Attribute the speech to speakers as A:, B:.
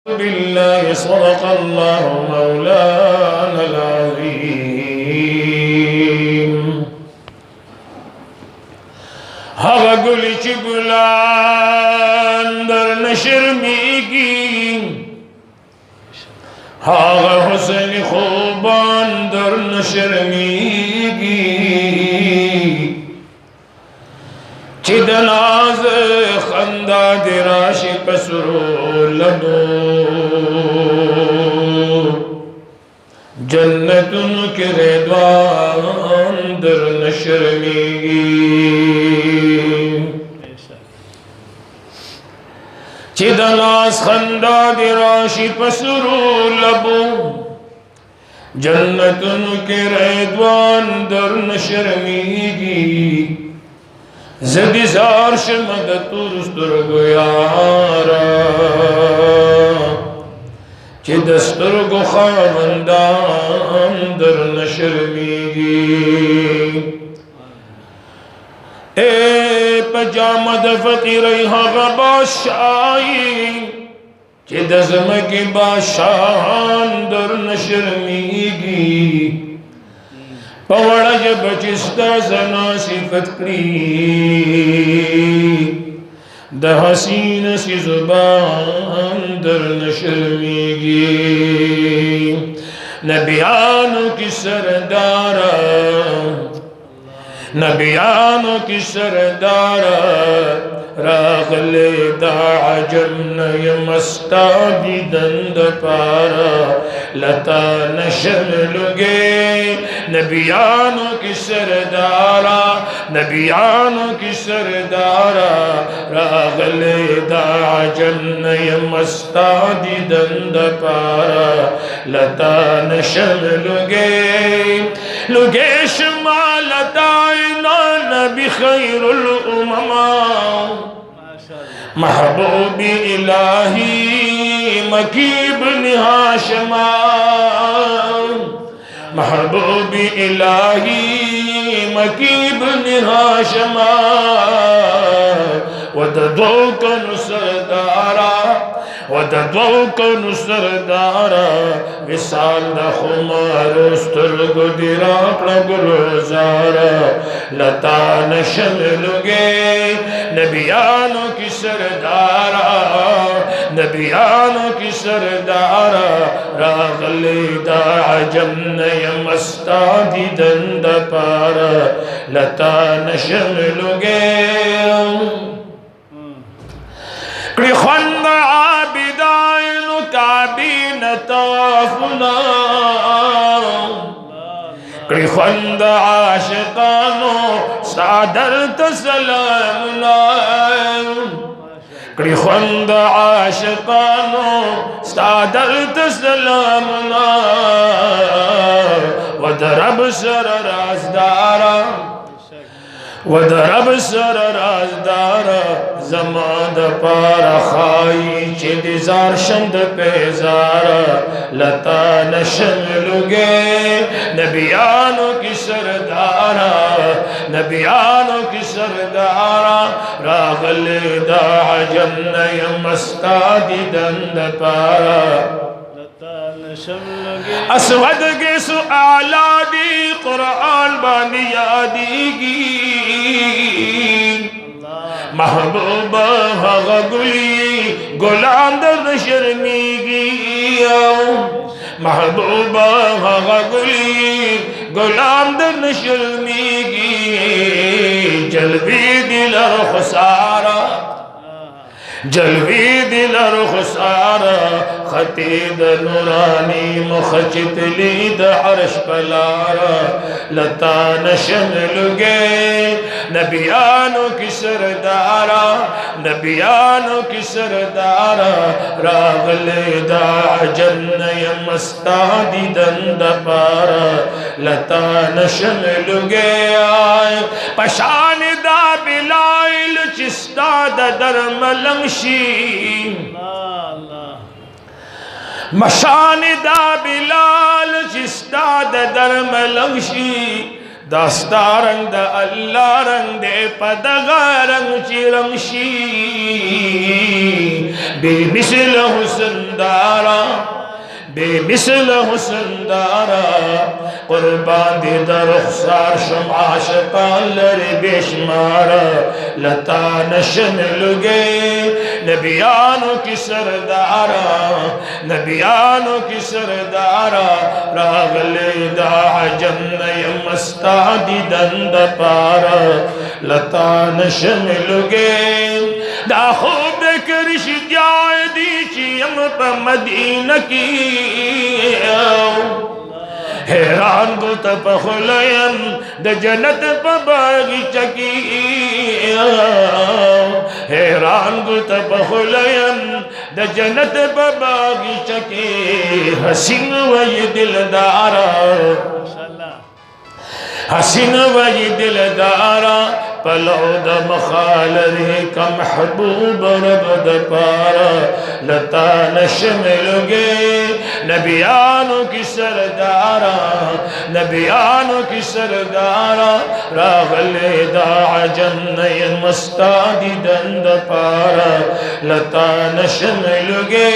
A: بالله صدق الله مولانا العظيم هوا گلی چی گلان در نشرمیگی هوا حسین خوبان در نشرمیگی چی دناز خندا دراشی پسرو لبو جنتن کے ریدوان در نشرمیگی چی دناز خندا دراشی پسرو لبو جنتن کے ریدوان در نشرمیگی زدی زار شمد ترستر گیارا چی دستر گو خواندان در نشرمیگی اے پجامد فقیری حقا باشائی چی دزمکی باشان در نشرمیگی پوڑا جب چستا زنا صفت کری دا حسین سی زبان در نشرمیگی نبیانوں کی سردارا نبیانوں کی سردارا راغل دا عجم نیمستا دیدند پارا لتا نشملگے نبیانوں کی سردارا نبیانوں کی سردارا راغل دا عجم نیمستا دیدند پارا لتا نشملگے لگے شمال دائنا نبی خیر الامم محبوب الہی مکیب ہاشما محبوب الہی مکیب ہاشما وددوکن سردارا وددوکن سردارا وصال دا خمار استرگو دیراکڑا گلوزارا لتا نشملگے نبیانوں کی سردارا نبیانوں کی سردارا راغل دا عجم نیمستا دیدند پارا لتا نشملگے کڑی خند عابدائن کعبین تافنا کڑی خند عاشقانو سادر تسلامنا کڑی خند عاشقانو سادر تسلامنا ودرب سر رازدارا ودرب سر رازدارا زمان دا پارا خائی چی دیزار شند پیزارا لتا نشملگے نبیانوں کی سردارا نبیانوں کی سردارا راغل دا عجم نیمستا دیدند پارا اسود کے سؤالا دی قرآن بانی یادی گی محبوبہ ہوا گلی غلام در شرمیگی محبوبہ ہوا گلی غلام در شرمیگی جلوی دل خسارا جلوی دل خسارا خطید نورانی مخچت لید عرش پلارا لتا نشملگے نبیانوں کی سردارا نبیانوں کی سردارا راغل دا عجم نیمستا دیدند پارا لتا نشملگے آئے پشان دا بلائل چستا دا در ملنگشی مشان دا بلال چستا دا در ملنگشی داستا رنگ دا اللہ رنگ دے پدغا رنگ چی رنگشی بے مثل حسن دارا بے مثل حسن دارا قربان دی در رخسار شم عاشقان لر بیشمارا لتا نشن لگے نبیانوں کی سردارا نبیانوں کی سردارا راغلے دا عجم نیم استادی دند پارا لتا نشن لگے دا خوب کرش جائے دی چیم پا مدینہ کی حیران کو تپ خلیم دا جنت پا باغیچہ کی حیران کو تپ خلیم دا جنت پا باغیچہ کی حسین وی دلدارا حسین وی دلدارا پلو دا مخالرے کا محبوب رب دا پارا لتا نشمل گے نبیانوں کی سردارا نبیانوں کی سردارا راغلے دا عجم نین مستادی دند پارا لتا نشمل گے